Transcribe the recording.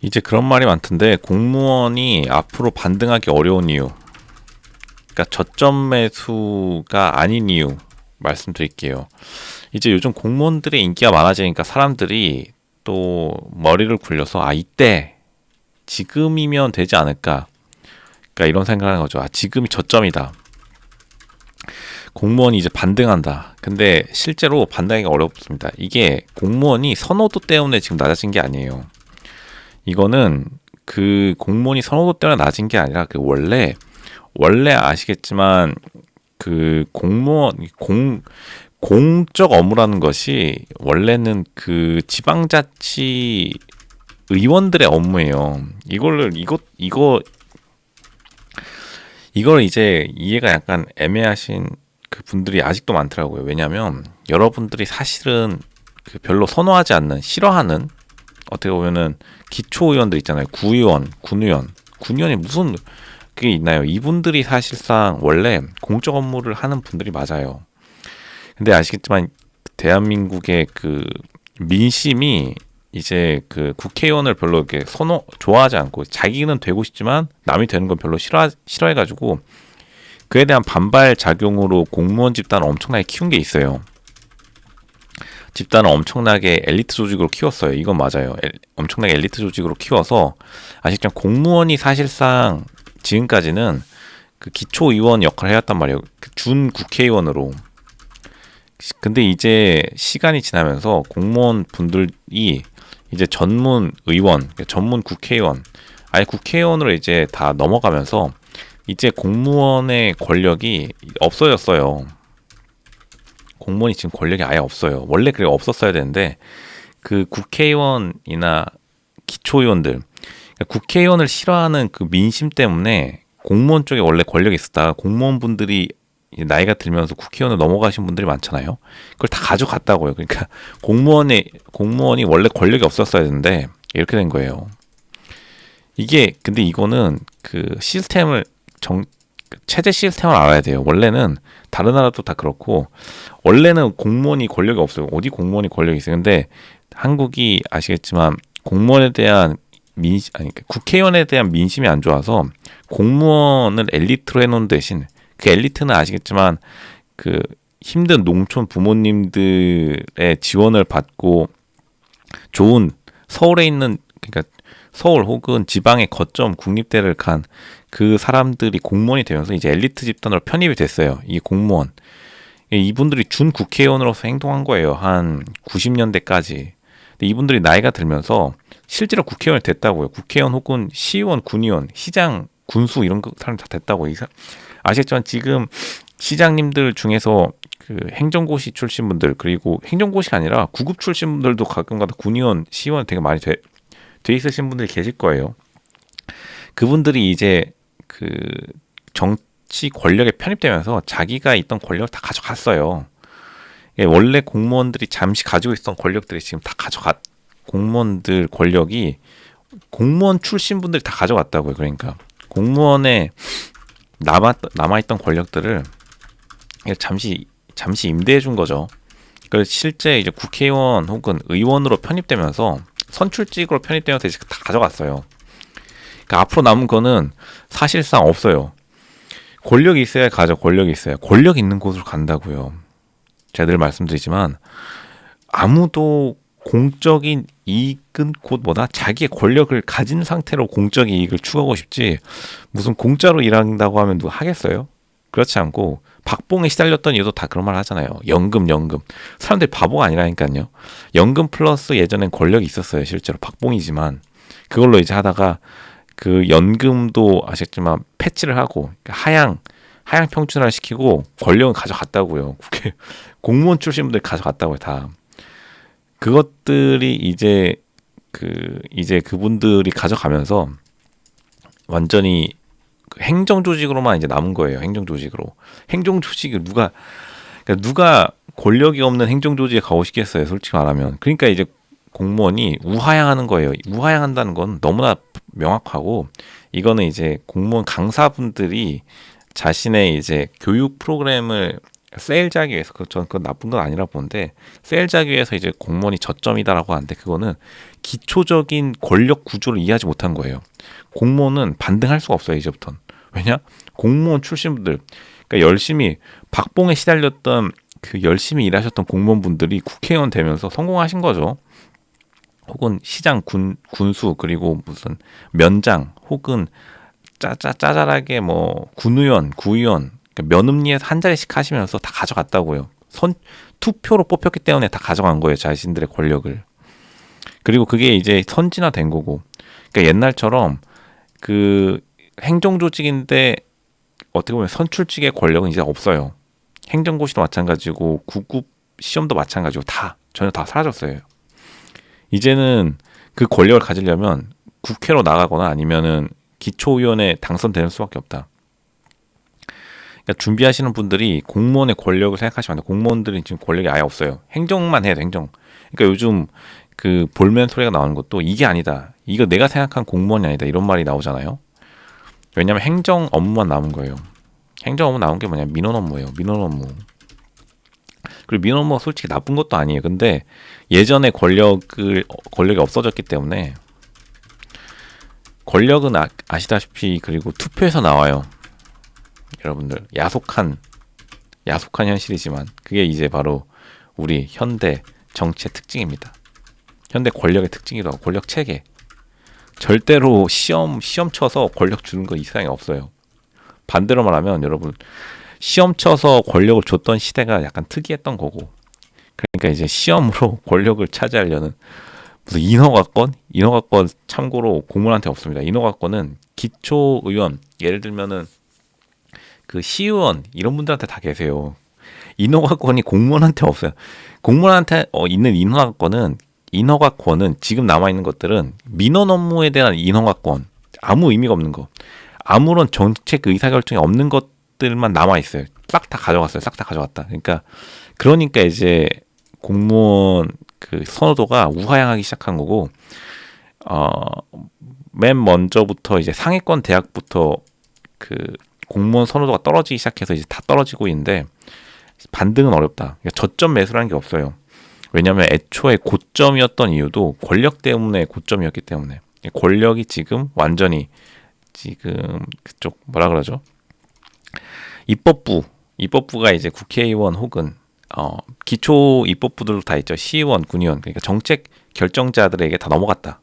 이제 그런 말이 많던데 공무원이 앞으로 반등하기 어려운 이유, 그러니까 저점 매수가 아닌 이유 말씀드릴게요. 이제 요즘 공무원들의 인기가 많아지니까 사람들이 또 머리를 굴려서 이때 지금이면 되지 않을까, 그러니까 이런 생각을 하는 거죠. 지금이 저점이다. 공무원이 이제 반등한다. 근데 실제로 반등하기가 어렵습니다. 이게 공무원이 선호도 때문에 지금 낮아진 게 아니에요. 이거는 그 공무원이 선호도 때문에 낮은 게 아니라 그 원래 아시겠지만 그 공무원 공적 업무라는 것이 원래는 그 지방자치 의원들의 업무예요. 이걸 이제 이해가 약간 애매하신 그 분들이 아직도 많더라고요. 왜냐하면 여러분들이 사실은 그 별로 선호하지 않는, 싫어하는, 어떻게 보면은 기초의원들 있잖아요. 구의원, 군의원이 무슨 그게 있나요? 이분들이 사실상 원래 공적 업무를 하는 분들이 맞아요. 근데 아시겠지만 대한민국의 그 민심이 이제 그 국회의원을 별로 이렇게 좋아하지 않고, 자기는 되고 싶지만 남이 되는 건 별로 싫어해가지고 그에 대한 반발 작용으로 공무원 집단을 엄청나게 키운 게 있어요. 집단을 엄청나게 엘리트 조직으로 키웠어요. 이건 맞아요. 엄청나게 엘리트 조직으로 키워서 아시겠지만 공무원이 사실상 지금까지는 그 기초의원 역할을 해왔단 말이에요. 그 준 국회의원으로. 근데 이제 시간이 지나면서 공무원 분들이 이제 전문 의원, 전문 국회의원, 아예 국회의원으로 이제 다 넘어가면서 이제 공무원의 권력이 없어졌어요. 공무원이 지금 권력이 아예 없어요. 원래 그게 없었어야 되는데 그 국회의원이나 기초의원들, 그러니까 국회의원을 싫어하는 그 민심 때문에 공무원 쪽에 원래 권력이 있었다가 공무원분들이 나이가 들면서 국회의원을 넘어가신 분들이 많잖아요. 그걸 다 가져갔다고요. 그러니까 공무원이 원래 권력이 없었어야 되는데 이렇게 된 거예요. 근데 이거는 그 체제 시스템을 알아야 돼요. 원래는 다른 나라도 다 그렇고 원래는 공무원이 권력이 없어요. 어디 공무원이 권력이 있어요. 근데 한국이 아시겠지만 공무원에 대한 국회의원에 대한 민심이 안 좋아서 공무원을 엘리트로 해놓은 대신, 그 엘리트는 아시겠지만 그 힘든 농촌 부모님들의 지원을 받고 좋은 서울에 있는, 그러니까 서울 혹은 지방의 거점 국립대를 간 그 사람들이 공무원이 되면서 이제 엘리트 집단으로 편입이 됐어요. 이 공무원. 이분들이 준 국회의원으로서 행동한 거예요. 한 90년대까지. 근데 이분들이 나이가 들면서 실제로 국회의원이 됐다고요. 국회의원 혹은 시의원, 군의원, 시장, 군수 이런 사람 다 됐다고. 아시겠지만 지금 시장님들 중에서 그 행정고시 출신 분들, 그리고 행정고시가 아니라 구급 출신 분들도 가끔가다 군의원, 시의원 되게 많이 돼 있으신 분들이 계실 거예요. 그분들이 이제 그 정치 권력에 편입되면서 자기가 있던 권력을 다 가져갔어요. 원래 공무원들이 잠시 가지고 있었던 권력들이 지금 다 공무원들 권력이 공무원 출신 분들이 다 가져갔다고요. 그러니까 공무원에 남아있던 권력들을 잠시 임대해 준 거죠. 그래서 실제 이제 국회의원 혹은 의원으로 편입되면서 선출직으로 편입되면서 이제 다 가져갔어요. 그러니까 앞으로 남은 거는 사실상 없어요. 권력이 있어야 권력이 있어야. 권력 있는 곳으로 간다고요. 제가 늘 말씀드리지만 아무도 공적인 이익은 곧 자기의 권력을 가진 상태로 공적인 이익을 추구하고 싶지, 무슨 공짜로 일한다고 하면 누가 하겠어요? 그렇지 않고 박봉에 시달렸던 이유도 다 그런 말 하잖아요. 연금. 사람들이 바보가 아니라니까요. 연금 플러스 예전엔 권력이 있었어요. 실제로 박봉이지만 그걸로 이제 하다가 그 연금도 아시겠지만 패치를 하고 하향 평준화를 시키고 권력은 가져갔다고요. 공무원 출신분들 가져갔다고요. 다. 그것들이 이제 그분들이 가져가면서 완전히 행정 조직으로만 이제 남은 거예요. 행정 조직이 누가 권력이 없는 행정 조직에 가고 싶겠어요. 솔직히 말하면. 그러니까 이제 공무원이 우하향하는 거예요. 우하향한다는 건 너무나 명확하고, 이거는 이제 공무원 강사분들이 자신의 이제 교육 프로그램을 세일즈하기 위해서 저는 그건 나쁜 건 아니라 보는데 세일즈하기 위해서 이제 공무원이 저점이다라고 하는데 그거는 기초적인 권력 구조를 이해하지 못한 거예요. 공무원은 반등할 수가 없어요 이제부터는. 왜냐? 공무원 출신분들 그러니까 열심히 박봉에 시달렸던 그 열심히 일하셨던 공무원분들이 국회의원 되면서 성공하신 거죠. 혹은 시장 군수 그리고 무슨 면장 혹은 짜잘하게 뭐 군의원 구의원 그러니까 면음리에서 한 자리씩 하시면서 다 가져갔다고요. 투표로 뽑혔기 때문에 다 가져간 거예요 자신들의 권력을. 그리고 그게 이제 선진화된 거고 그러니까 옛날처럼 그 행정조직인데 어떻게 보면 선출직의 권력은 이제 없어요. 행정고시도 마찬가지고 구급 시험도 마찬가지고 다 전혀 다 사라졌어요. 이제는 그 권력을 가지려면 국회로 나가거나 아니면은 기초의원에 당선되는 수밖에 없다. 그러니까 준비하시는 분들이 공무원의 권력을 생각하시면 안 돼요. 공무원들은 지금 권력이 아예 없어요. 행정만 해야 돼, 행정. 그러니까 요즘 그 볼멘 소리가 나오는 것도 이게 아니다. 이거 내가 생각한 공무원이 아니다. 이런 말이 나오잖아요. 왜냐하면 행정 업무만 남은 거예요. 행정 업무 나온 게 뭐냐? 민원 업무예요. 민원 업무. 그리고 민원 업무가 솔직히 나쁜 것도 아니에요. 근데 예전에 권력이 없어졌기 때문에 권력은 아시다시피 그리고 투표에서 나와요. 여러분들 야속한 현실이지만 그게 이제 바로 우리 현대 정치의 특징입니다. 현대 권력의 특징이기도 하고 권력 체계. 절대로 시험 쳐서 권력 주는 거 이상이 없어요. 반대로 말하면 여러분 시험 쳐서 권력을 줬던 시대가 약간 특이했던 거고 그러니까 이제 시험으로 권력을 차지하려는 무슨 인허가권 참고로 공무원한테 없습니다. 인허가권은 기초의원 예를 들면은 그 시의원 이런 분들한테 다 계세요. 인허가권이 공무원한테 없어요. 공무원한테 있는 인허가권은 지금 남아있는 것들은 민원 업무에 대한 인허가권 아무 의미가 없는 거 아무런 정책 의사결정이 없는 것들만 남아있어요. 싹 다 가져갔어요. 싹 다 가져갔다. 그러니까 이제 공무원 그 선호도가 우하향하기 시작한 거고 맨 먼저부터 이제 상위권 대학부터 그 공무원 선호도가 떨어지기 시작해서 이제 다 떨어지고 있는데 반등은 어렵다. 그러니까 저점 매수라는 게 없어요. 왜냐하면 애초에 고점이었던 이유도 권력 때문에 고점이었기 때문에 권력이 지금 완전히 지금 그쪽 뭐라 그러죠? 입법부가 이제 국회의원 혹은 기초 입법부들도 다 있죠. 시의원, 군의원 그러니까 정책 결정자들에게 다 넘어갔다.